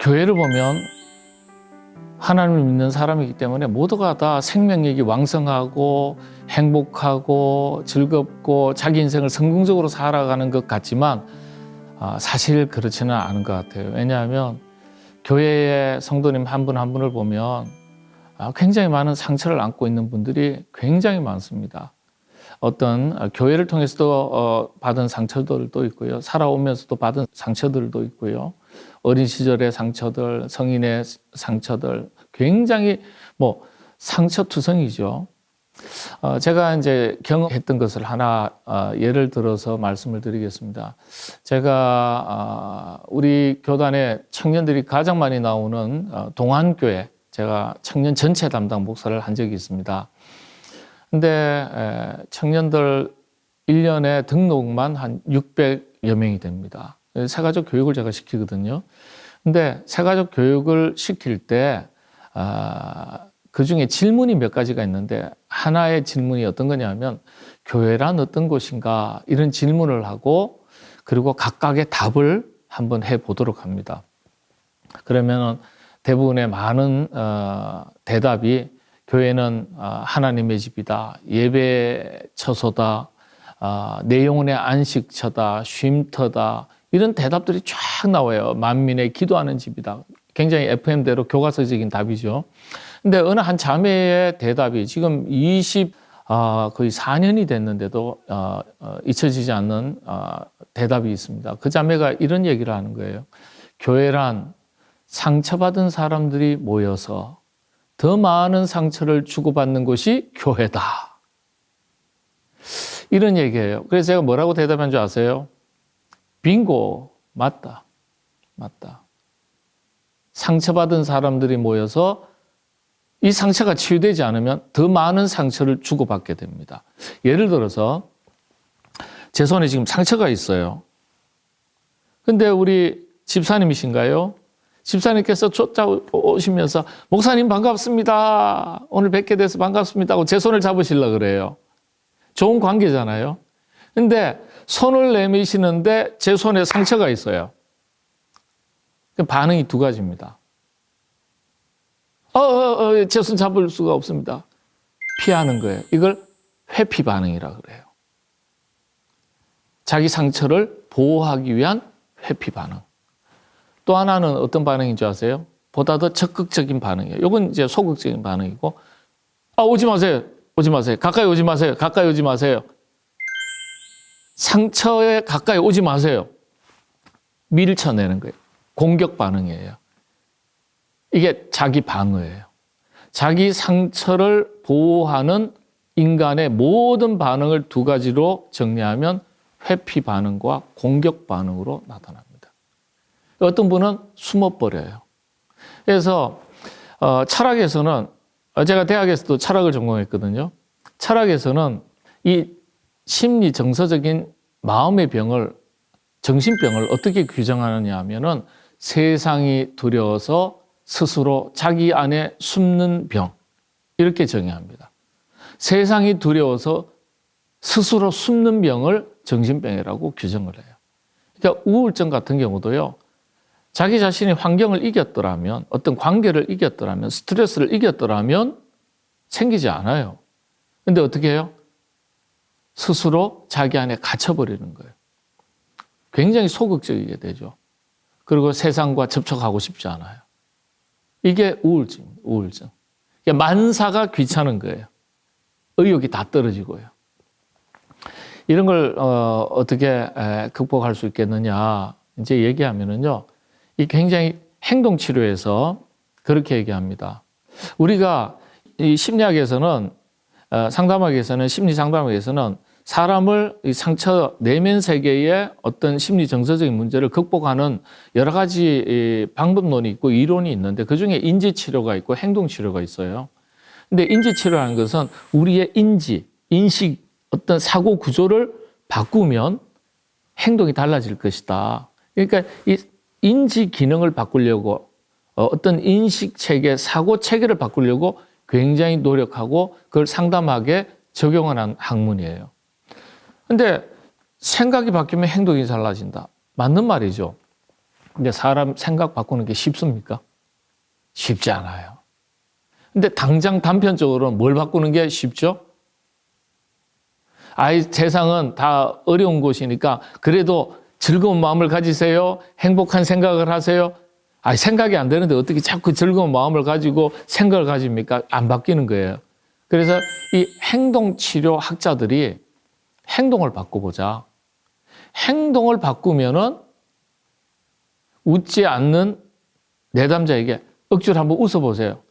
교회를 보면 하나님을 믿는 사람이기 때문에 모두가 다 생명력이 왕성하고 행복하고 즐겁고 자기 인생을 성공적으로 살아가는 것 같지만 사실 그렇지는 않은 것 같아요. 왜냐하면 교회의 성도님 한 분 한 분을 보면 굉장히 많은 상처를 안고 있는 분들이 굉장히 많습니다. 어떤 교회를 통해서도 받은 상처들도 있고요. 살아오면서도 받은 상처들도 있고요. 어린 시절의 상처들, 성인의 상처들, 굉장히 상처투성이죠. 제가 이제 경험했던 것을 하나 예를 들어서 말씀을 드리겠습니다. 제가 우리 교단의 청년들이 가장 많이 나오는 동안교회, 제가 청년 전체 담당 목사를 한 적이 있습니다. 근데 청년들 1년에 등록만 한 600여 명이 됩니다. 새가족 교육을 제가 시키거든요. 근데 새가족 교육을 시킬 때 그 중에 질문이 몇 가지가 있는데 하나의 질문이 어떤 거냐면 교회란 어떤 곳인가 이런 질문을 하고 그리고 각각의 답을 한번 해보도록 합니다. 그러면 대부분의 많은 대답이 교회는 하나님의 집이다, 예배 처소다, 내 영혼의 안식처다, 쉼터다 이런 대답들이 쫙 나와요. 만민의 기도하는 집이다. 굉장히 FM대로 교과서적인 답이죠. 근데 어느 한 자매의 대답이 지금 거의 4년이 됐는데도 잊혀지지 않는 대답이 있습니다. 그 자매가 이런 얘기를 하는 거예요. 교회란 상처받은 사람들이 모여서 더 많은 상처를 주고받는 곳이 교회다. 이런 얘기예요. 그래서 제가 뭐라고 대답한 줄 아세요? 빙고, 맞다. 상처받은 사람들이 모여서 이 상처가 치유되지 않으면 더 많은 상처를 주고받게 됩니다. 예를 들어서 제 손에 지금 상처가 있어요. 근데 우리 집사님이신가요? 집사님께서 쫓아오시면서 목사님 반갑습니다. 오늘 뵙게 돼서 반갑습니다 하고 제 손을 잡으시려고 그래요. 좋은 관계잖아요. 근데 손을 내미시는데 제 손에 상처가 있어요. 반응이 두 가지입니다. 제 손 잡을 수가 없습니다. 피하는 거예요. 이걸 회피 반응이라고 그래요. 자기 상처를 보호하기 위한 회피 반응. 또 하나는 어떤 반응인 줄 아세요? 보다 더 적극적인 반응이에요. 이건 이제 소극적인 반응이고, 오지 마세요. 가까이 오지 마세요. 상처에 가까이 오지 마세요. 밀쳐내는 거예요. 공격 반응이에요. 이게 자기 방어예요. 자기 상처를 보호하는 인간의 모든 반응을 두 가지로 정리하면 회피 반응과 공격 반응으로 나타납니다. 어떤 분은 숨어버려요. 그래서 철학에서는 제가 대학에서도 철학을 전공했거든요. 철학에서는 이 심리 정서적인 마음의 병을 정신병을 어떻게 규정하느냐 하면은 세상이 두려워서 스스로 자기 안에 숨는 병 이렇게 정의합니다. 세상이 두려워서 스스로 숨는 병을 정신병이라고 규정을 해요. 그러니까 우울증 같은 경우도요. 자기 자신이 환경을 이겼더라면 어떤 관계를 이겼더라면 스트레스를 이겼더라면 생기지 않아요. 근데 어떻게 해요? 스스로 자기 안에 갇혀버리는 거예요. 굉장히 소극적이게 되죠. 그리고 세상과 접촉하고 싶지 않아요. 이게 우울증. 그러니까 만사가 귀찮은 거예요. 의욕이 다 떨어지고요. 이런 걸 어떻게 극복할 수 있겠느냐 이제 얘기하면은요. 이 굉장히 행동치료에서 그렇게 얘기합니다. 우리가 이 심리학에서는 심리 상담학에서는 사람을 이 상처 내면 세계의 어떤 심리 정서적인 문제를 극복하는 여러 가지 방법론이 있고 이론이 있는데 그중에 인지치료가 있고 행동치료가 있어요. 근데 인지치료라는 것은 우리의 인식, 어떤 사고 구조를 바꾸면 행동이 달라질 것이다. 그러니까 이 인지 기능을 바꾸려고 어떤 인식 체계, 사고 체계를 바꾸려고 굉장히 노력하고 그걸 상담하게 적용하는 학문이에요. 근데 생각이 바뀌면 행동이 달라진다. 맞는 말이죠. 근데 사람 생각 바꾸는 게 쉽습니까? 쉽지 않아요. 근데 당장 단편적으로는 뭘 바꾸는 게 쉽죠? 세상은 다 어려운 곳이니까 그래도 즐거운 마음을 가지세요. 행복한 생각을 하세요. 생각이 안 되는데 어떻게 자꾸 즐거운 마음을 가지고 생각을 가집니까? 안 바뀌는 거예요. 그래서 이 행동치료 학자들이 행동을 바꿔보자. 행동을 바꾸면은 웃지 않는 내담자에게 억지로 한번 웃어보세요.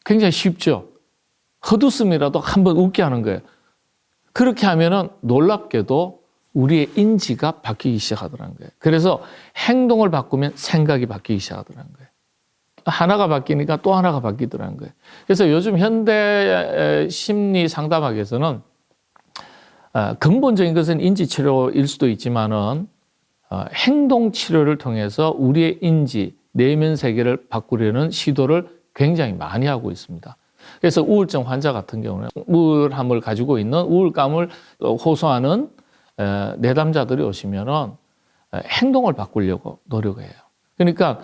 굉장히 쉽죠? 헛웃음이라도 한번 웃게 하는 거예요. 그렇게 하면은 놀랍게도 우리의 인지가 바뀌기 시작하더라는 거예요. 그래서 행동을 바꾸면 생각이 바뀌기 시작하더라는 거예요. 하나가 바뀌니까 또 하나가 바뀌더라는 거예요. 그래서 요즘 현대 심리 상담학에서는 근본적인 것은 인지치료일 수도 있지만은 행동치료를 통해서 우리의 인지, 내면 세계를 바꾸려는 시도를 굉장히 많이 하고 있습니다. 그래서 우울증 환자 같은 경우는 우울함을 가지고 있는 우울감을 호소하는 내담자들이 오시면은 행동을 바꾸려고 노력해요. 그러니까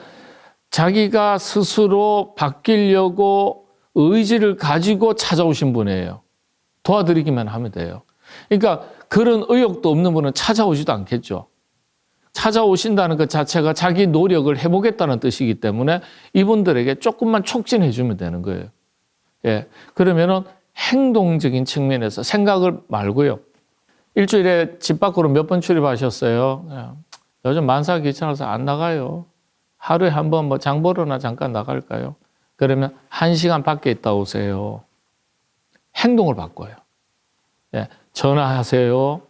자기가 스스로 바뀌려고 의지를 가지고 찾아오신 분이에요. 도와드리기만 하면 돼요. 그러니까 그런 의욕도 없는 분은 찾아오지도 않겠죠. 찾아오신다는 것 자체가 자기 노력을 해보겠다는 뜻이기 때문에 이분들에게 조금만 촉진해 주면 되는 거예요. 예. 그러면은 행동적인 측면에서 생각을 말고요. 일주일에 집 밖으로 몇 번 출입하셨어요? 요즘 만사 귀찮아서 안 나가요. 하루에 한 번 장 보러나 잠깐 나갈까요? 그러면 1시간 밖에 있다 오세요. 행동을 바꿔요. 예. 전화하세요.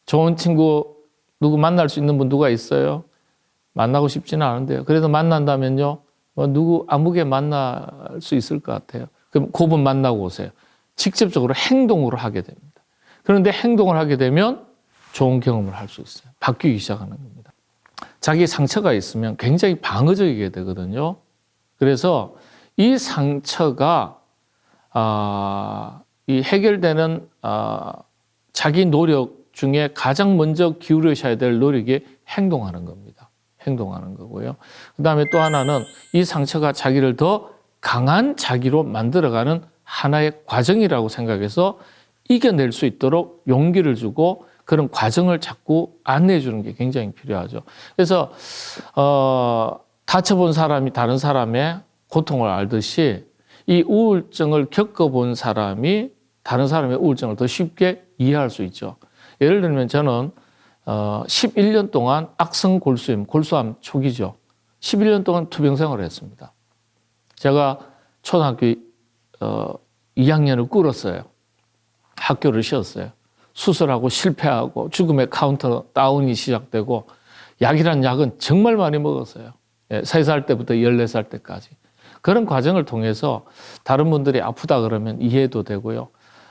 좋은 친구 누구 만날 수 있는 분 누가 있어요? 만나고 싶지는 않은데요. 그래도 만난다면요. 누구 아무개 만날 수 있을 것 같아요. 그럼 그분 만나고 오세요. 직접적으로 행동으로 하게 됩니다. 그런데 행동을 하게 되면 좋은 경험을 할 수 있어요. 바뀌기 시작하는 겁니다. 자기 상처가 있으면 굉장히 방어적이게 되거든요. 그래서 이 상처가 이 해결되는 자기 노력 중에 가장 먼저 기울이셔야 될 노력이 행동하는 겁니다. 행동하는 거고요. 그다음에 또 하나는 이 상처가 자기를 더 강한 자기로 만들어가는 하나의 과정이라고 생각해서 이겨낼 수 있도록 용기를 주고 그런 과정을 자꾸 안내해 주는 게 굉장히 필요하죠. 그래서 다쳐본 사람이 다른 사람의 고통을 알듯이 이 우울증을 겪어본 사람이 다른 사람의 우울증을 더 쉽게 이해할 수 있죠. 예를 들면 저는 11년 동안 악성 골수암 초기죠. 11년 동안 투병 생활을 했습니다. 제가 초등학교 2학년을 꿇었어요. 학교를 쉬었어요. 수술하고 실패하고 죽음의 카운터 다운이 시작되고 약이란 약은 정말 많이 먹었어요. 3살 때부터 14살 때까지. 그런 과정을 통해서 다른 분들이 아프다 그러면 이해도 되고요.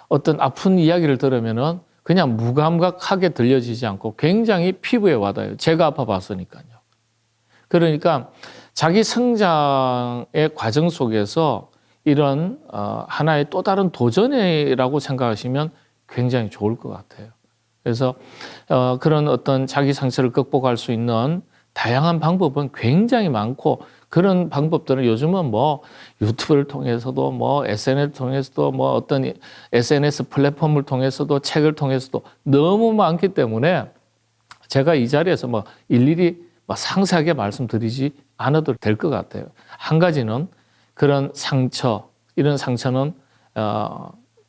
어떤 아픈 이야기를 들으면은 그냥 무감각하게 들려지지 않고 굉장히 피부에 와닿아요. 제가 아파봤으니까요. 그러니까 자기 성장의 과정 속에서 이런 하나의 또 다른 도전이라고 생각하시면 굉장히 좋을 것 같아요. 그래서 그런 어떤 자기 상처를 극복할 수 있는 다양한 방법은 굉장히 많고 그런 방법들은 요즘은 뭐 유튜브를 통해서도 뭐 SNS를 통해서도 뭐 어떤 SNS 플랫폼을 통해서도 책을 통해서도 너무 많기 때문에 제가 이 자리에서 뭐 일일이 뭐 상세하게 말씀드리지 않아도 될 것 같아요. 한 가지는 그런 상처, 이런 상처는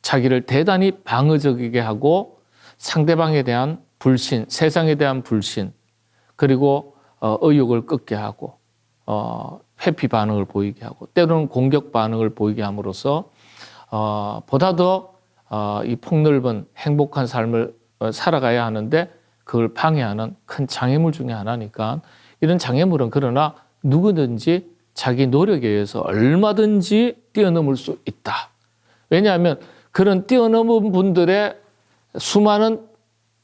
자기를 대단히 방어적이게 하고 상대방에 대한 불신, 세상에 대한 불신, 그리고 의욕을 꺾게 하고 회피 반응을 보이게 하고 때로는 공격 반응을 보이게 함으로써 보다 더 이 폭넓은 행복한 삶을 살아가야 하는데 그걸 방해하는 큰 장애물 중에 하나니까 이런 장애물은 그러나 누구든지 자기 노력에 의해서 얼마든지 뛰어넘을 수 있다. 왜냐하면 그런 뛰어넘은 분들의 수많은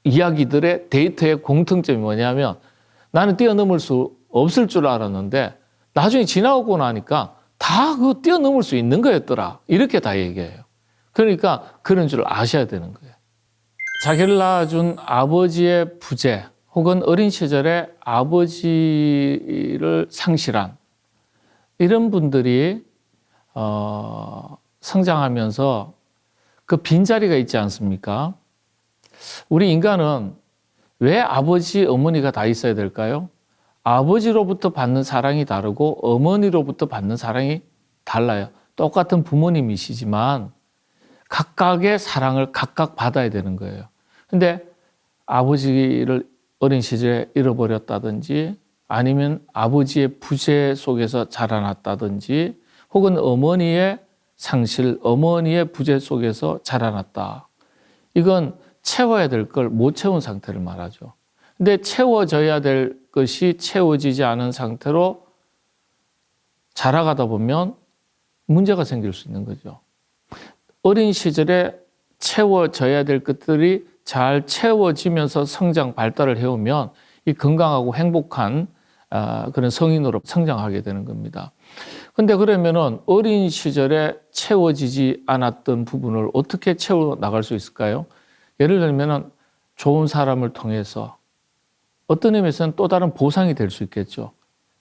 이야기들의 데이터의 공통점이 뭐냐면 나는 뛰어넘을 수 없을 줄 알았는데 나중에 지나고 나니까 다 그거 뛰어넘을 수 있는 거였더라. 이렇게 다 얘기해요. 그러니까 그런 줄 아셔야 되는 거예요. 자기를 낳아준 아버지의 부재 혹은 어린 시절에 아버지를 상실한 이런 분들이 성장하면서 그 빈자리가 있지 않습니까? 우리 인간은 왜 아버지, 어머니가 다 있어야 될까요? 아버지로부터 받는 사랑이 다르고 어머니로부터 받는 사랑이 달라요. 똑같은 부모님이시지만 각각의 사랑을 각각 받아야 되는 거예요. 근데 아버지를 어린 시절에 잃어버렸다든지 아니면 아버지의 부재 속에서 자라났다든지 혹은 어머니의 상실, 어머니의 부재 속에서 자라났다. 이건 채워야 될 걸 못 채운 상태를 말하죠. 근데 채워져야 될 것이 채워지지 않은 상태로 자라가다 보면 문제가 생길 수 있는 거죠. 어린 시절에 채워져야 될 것들이 잘 채워지면서 성장, 발달을 해오면 이 건강하고 행복한 그런 성인으로 성장하게 되는 겁니다. 근데 그러면은 어린 시절에 채워지지 않았던 부분을 어떻게 채워 나갈 수 있을까요? 예를 들면은 좋은 사람을 통해서 어떤 의미에서는 또 다른 보상이 될 수 있겠죠.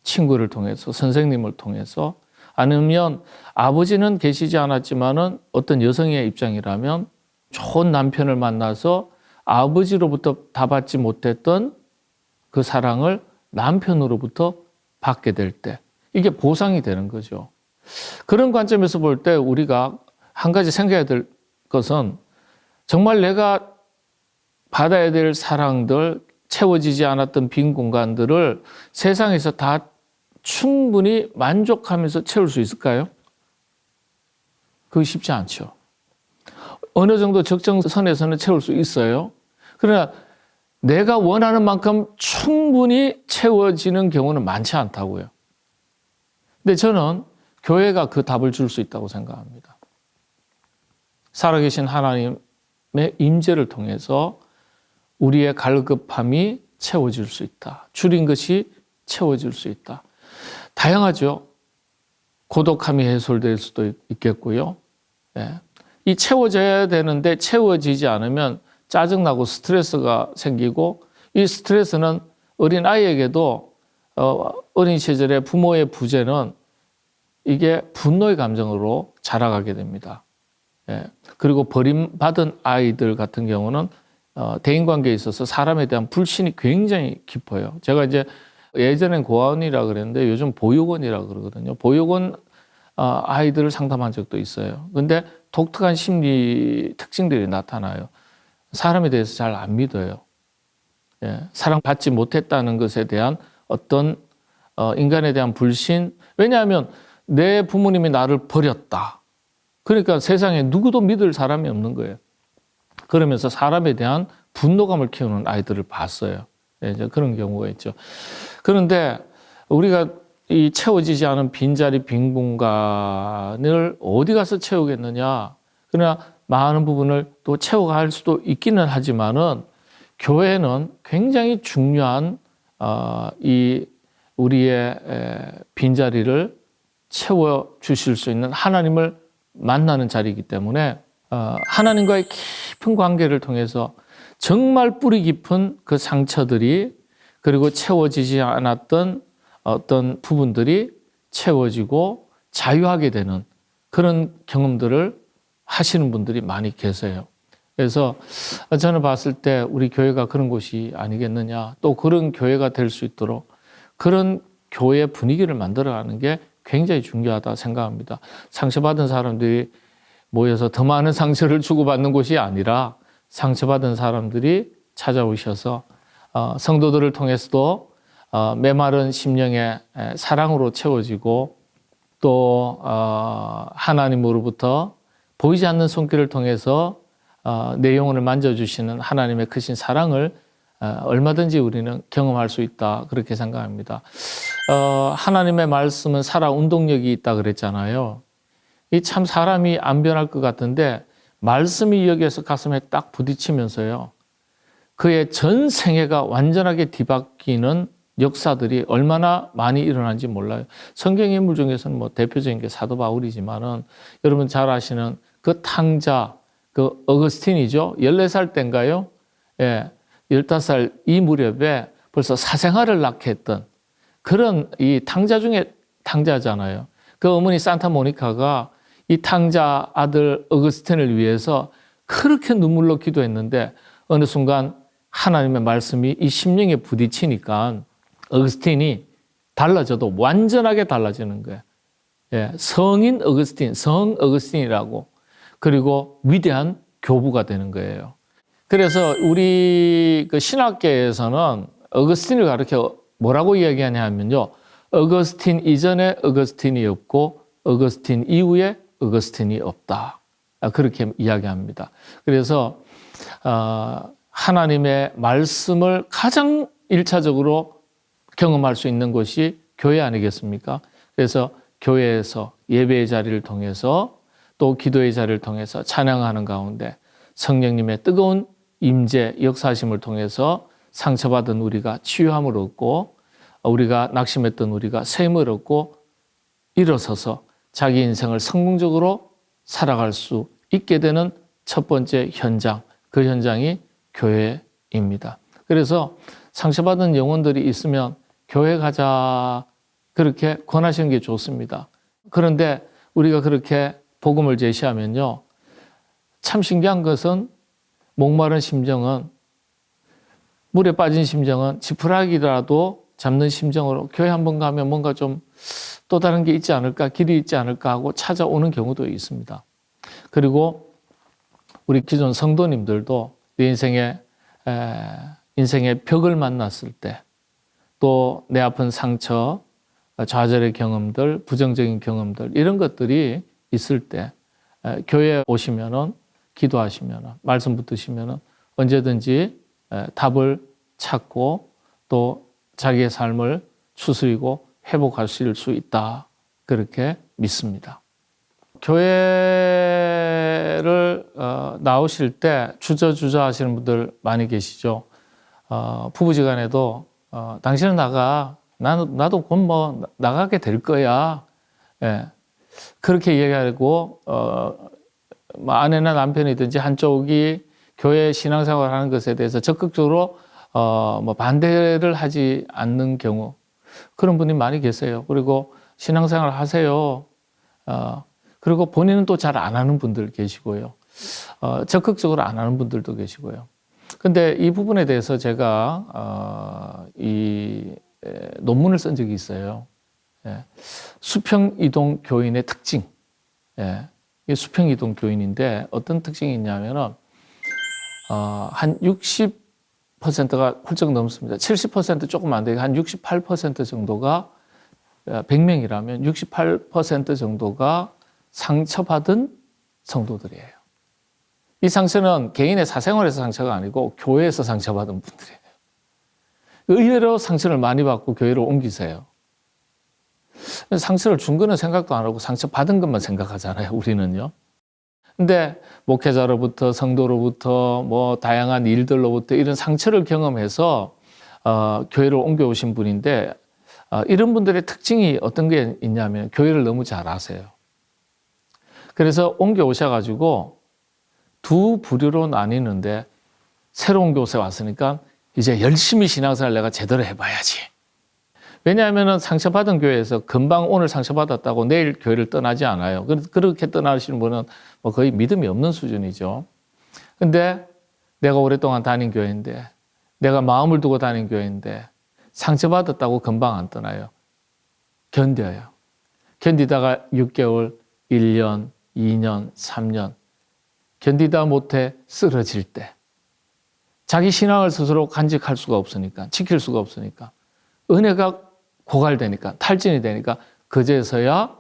친구를 통해서, 선생님을 통해서, 아니면 아버지는 계시지 않았지만은 어떤 여성의 입장이라면 좋은 남편을 만나서 아버지로부터 다 받지 못했던 그 사랑을 남편으로부터 받게 될 때, 이게 보상이 되는 거죠. 그런 관점에서 볼 때 우리가 한 가지 생각해야 될 것은 정말 내가 받아야 될 사랑들, 채워지지 않았던 빈 공간들을 세상에서 다 충분히 만족하면서 채울 수 있을까요? 그게 쉽지 않죠. 어느 정도 적정선에서는 채울 수 있어요. 그러나 내가 원하는 만큼 충분히 채워지는 경우는 많지 않다고요. 근데 저는 교회가 그 답을 줄 수 있다고 생각합니다. 살아계신 하나님의 임재를 통해서 우리의 갈급함이 채워질 수 있다. 줄인 것이 채워질 수 있다. 다양하죠. 고독함이 해소될 수도 있겠고요. 네. 이 채워져야 되는데 채워지지 않으면 짜증나고 스트레스가 생기고, 이 스트레스는 어린 아이에게도 어린 시절에 부모의 부재는 이게 분노의 감정으로 자라가게 됩니다. 예. 그리고 버림받은 아이들 같은 경우는 대인관계에 있어서 사람에 대한 불신이 굉장히 깊어요. 제가 이제 예전엔 고아원이라 그랬는데 요즘 보육원이라 그러거든요. 보육원 아이들을 상담한 적도 있어요. 근데 독특한 심리 특징들이 나타나요. 사람에 대해서 잘 안 믿어요. 예. 사랑받지 못했다는 것에 대한 어떤 인간에 대한 불신. 왜냐하면 내 부모님이 나를 버렸다. 그러니까 세상에 누구도 믿을 사람이 없는 거예요. 그러면서 사람에 대한 분노감을 키우는 아이들을 봤어요. 이제 그런 경우가 있죠. 그런데 우리가 이 채워지지 않은 빈자리, 빈 공간을 어디 가서 채우겠느냐. 그러나 많은 부분을 또 채워갈 수도 있기는 하지만은 교회는 굉장히 중요한 이 우리의 빈자리를 채워주실 수 있는 하나님을 만나는 자리이기 때문에 하나님과의 깊은 관계를 통해서 정말 뿌리 깊은 그 상처들이, 그리고 채워지지 않았던 어떤 부분들이 채워지고 자유하게 되는 그런 경험들을 하시는 분들이 많이 계세요. 그래서 저는 봤을 때 우리 교회가 그런 곳이 아니겠느냐, 또 그런 교회가 될 수 있도록 그런 교회 분위기를 만들어가는 게 굉장히 중요하다 생각합니다. 상처받은 사람들이 모여서 더 많은 상처를 주고받는 곳이 아니라 상처받은 사람들이 찾아오셔서 성도들을 통해서도 메마른 심령의 사랑으로 채워지고, 또 하나님으로부터 보이지 않는 손길을 통해서 내 영혼을 만져주시는 하나님의 크신 사랑을 얼마든지 우리는 경험할 수 있다, 그렇게 생각합니다. 하나님의 말씀은 살아 운동력이 있다 그랬잖아요. 이 참 사람이 안 변할 것 같은데 말씀이 여기에서 가슴에 딱 부딪히면서요, 그의 전 생애가 완전하게 뒤바뀌는 역사들이 얼마나 많이 일어난지 몰라요. 성경 인물 중에서는 뭐 대표적인 게 사도 바울이지만은 여러분 잘 아시는 그 탕자, 그 어거스틴이죠. 14살 때인가요? 예. 15살 이 무렵에 벌써 사생아를 낳게 했던 그런 이 탕자 중에 탕자잖아요. 그 어머니 산타모니카가 이 탕자 아들 어거스틴을 위해서 그렇게 눈물로 기도했는데 어느 순간 하나님의 말씀이 이 심령에 부딪히니까 어거스틴이 달라져도 완전하게 달라지는 거예요. 예, 성인 어거스틴, 성 어거스틴이라고. 그리고 위대한 교부가 되는 거예요. 그래서 우리 그 신학계에서는 어거스틴을 가르쳐 뭐라고 이야기하냐 하면요. 어거스틴 이전에 어거스틴이 없고 어거스틴 이후에 어거스틴이 없다. 그렇게 이야기합니다. 그래서 하나님의 말씀을 가장 1차적으로 경험할 수 있는 곳이 교회 아니겠습니까? 그래서 교회에서 예배의 자리를 통해서 또 기도의 자리를 통해서 찬양하는 가운데 성령님의 뜨거운 임재 역사하심을 통해서 상처받은 우리가 치유함을 얻고 우리가 낙심했던 우리가 샘을 얻고 일어서서 자기 인생을 성공적으로 살아갈 수 있게 되는 첫 번째 현장, 그 현장이 교회입니다. 그래서 상처받은 영혼들이 있으면 교회 가자 그렇게 권하시는 게 좋습니다. 그런데 우리가 그렇게 복음을 제시하면요. 참 신기한 것은 목마른 심정은 물에 빠진 심정은 지푸라기라도 잡는 심정으로 교회 한번 가면 뭔가 좀 또 다른 게 있지 않을까, 길이 있지 않을까 하고 찾아오는 경우도 있습니다. 그리고 우리 기존 성도님들도 내 인생의 벽을 만났을 때 또 내 아픈 상처, 좌절의 경험들, 부정적인 경험들 이런 것들이 있을 때 교회에 오시면은 기도하시면은 말씀 붙드시면은 언제든지 답을 찾고 또 자기의 삶을 추스리고 회복하실 수 있다. 그렇게 믿습니다. 교회를 나오실 때 주저주저 하시는 분들 많이 계시죠. 부부지간에도 당신은 나가. 나도 곧 뭐 나가게 될 거야. 예. 그렇게 얘기하고 뭐 아내나 남편이든지 한쪽이 교회 신앙생활 하는 것에 대해서 적극적으로 뭐 반대를 하지 않는 경우 그런 분이 많이 계세요. 그리고 신앙생활 하세요. 그리고 본인은 또 잘 안 하는 분들 계시고요. 적극적으로 안 하는 분들도 계시고요. 근데 이 부분에 대해서 제가 논문을 쓴 적이 있어요. 예. 수평이동 교인의 특징. 예. 이게 수평이동 교인인데 어떤 특징이 있냐면은 한 60%가 훌쩍 넘습니다. 70% 조금 안 되고 한 68% 정도가 100명이라면 68% 정도가 상처받은 성도들이에요. 이 상처는 개인의 사생활에서 상처가 아니고 교회에서 상처받은 분들이에요. 의외로 상처를 많이 받고 교회로 옮기세요. 상처를 준 거는 생각도 안 하고 상처 받은 것만 생각하잖아요, 우리는요. 근데 목회자로부터 성도로부터 뭐 다양한 일들로부터 이런 상처를 경험해서 교회를 옮겨오신 분인데 이런 분들의 특징이 어떤 게 있냐면 교회를 너무 잘 아세요. 그래서 옮겨오셔가지고 두 부류로 나뉘는데 새로운 곳에 왔으니까 이제 열심히 신앙생활 내가 제대로 해봐야지. 왜냐하면 상처받은 교회에서 금방 오늘 상처받았다고 내일 교회를 떠나지 않아요. 그렇게 떠나시는 분은 뭐 거의 믿음이 없는 수준이죠. 근데 내가 오랫동안 다닌 교회인데 내가 마음을 두고 다닌 교회인데 상처받았다고 금방 안 떠나요. 견뎌요. 견디다가 6개월, 1년, 2년, 3년 견디다 못해 쓰러질 때 자기 신앙을 스스로 간직할 수가 없으니까 지킬 수가 없으니까 은혜가 고갈되니까 탈진이 되니까 그제서야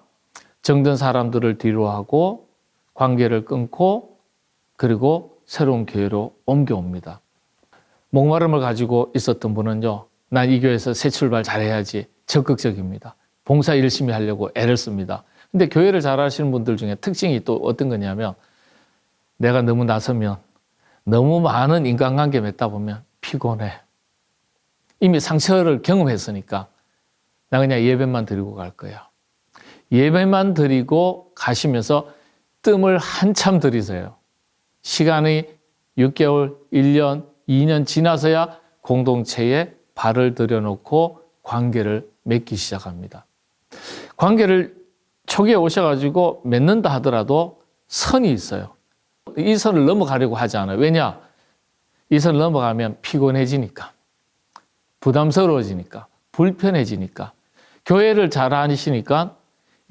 정든 사람들을 뒤로하고 관계를 끊고 그리고 새로운 교회로 옮겨옵니다. 목마름을 가지고 있었던 분은요. 난 이 교회에서 새 출발 잘해야지 적극적입니다. 봉사 열심히 하려고 애를 씁니다. 근데 교회를 잘 하시는 분들 중에 특징이 또 어떤 거냐면 내가 너무 나서면 너무 많은 인간관계 맺다 보면 피곤해. 이미 상처를 경험했으니까 나 그냥 예배만 드리고 갈 거야. 예배만 드리고 가시면서 뜸을 한참 들이세요. 시간이 6개월, 1년, 2년 지나서야 공동체에 발을 들여놓고 관계를 맺기 시작합니다. 관계를 초기에 오셔가지고 맺는다 하더라도 선이 있어요. 이 선을 넘어가려고 하지 않아요. 왜냐? 이 선을 넘어가면 피곤해지니까, 부담스러워지니까, 불편해지니까. 교회를 잘 하시니까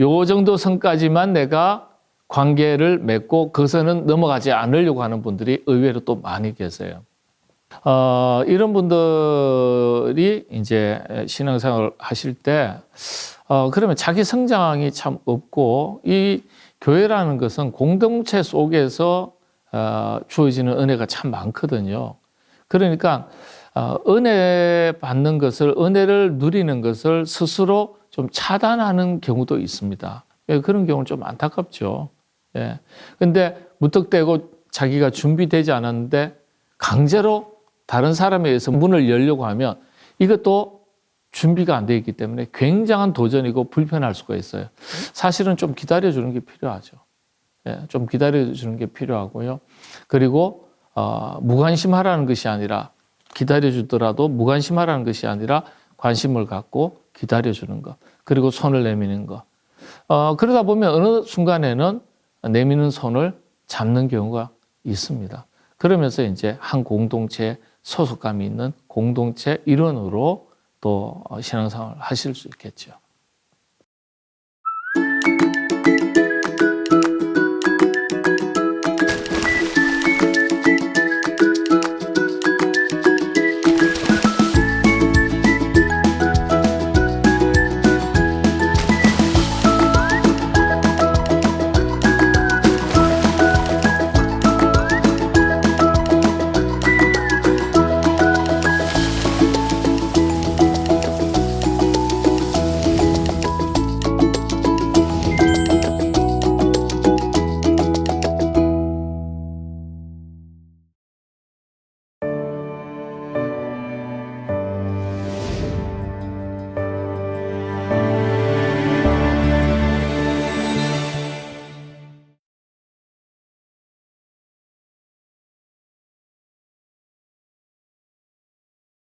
요 정도 선까지만 내가 관계를 맺고 그 선은 넘어가지 않으려고 하는 분들이 의외로 또 많이 계세요. 이런 분들이 이제 신앙생활을 하실 때, 그러면 자기 성장이 참 없고, 이 교회라는 것은 공동체 속에서 주어지는 은혜가 참 많거든요. 그러니까 은혜 받는 것을, 은혜를 누리는 것을 스스로 좀 차단하는 경우도 있습니다. 그런 경우는 좀 안타깝죠. 예. 근데 무턱대고 자기가 준비되지 않았는데 강제로 다른 사람에 의해서 문을 열려고 하면 이것도 준비가 안 되어 있기 때문에 굉장한 도전이고 불편할 수가 있어요. 사실은 좀 기다려주는 게 필요하죠. 예, 좀 기다려주는 게 필요하고요. 그리고 무관심하라는 것이 아니라, 기다려주더라도 무관심하라는 것이 아니라 관심을 갖고 기다려주는 것, 그리고 손을 내미는 것. 그러다 보면 어느 순간에는 내미는 손을 잡는 경우가 있습니다. 그러면서 이제 한 공동체에 소속감이 있는 공동체 일원으로 또 신앙생활을 하실 수 있겠죠.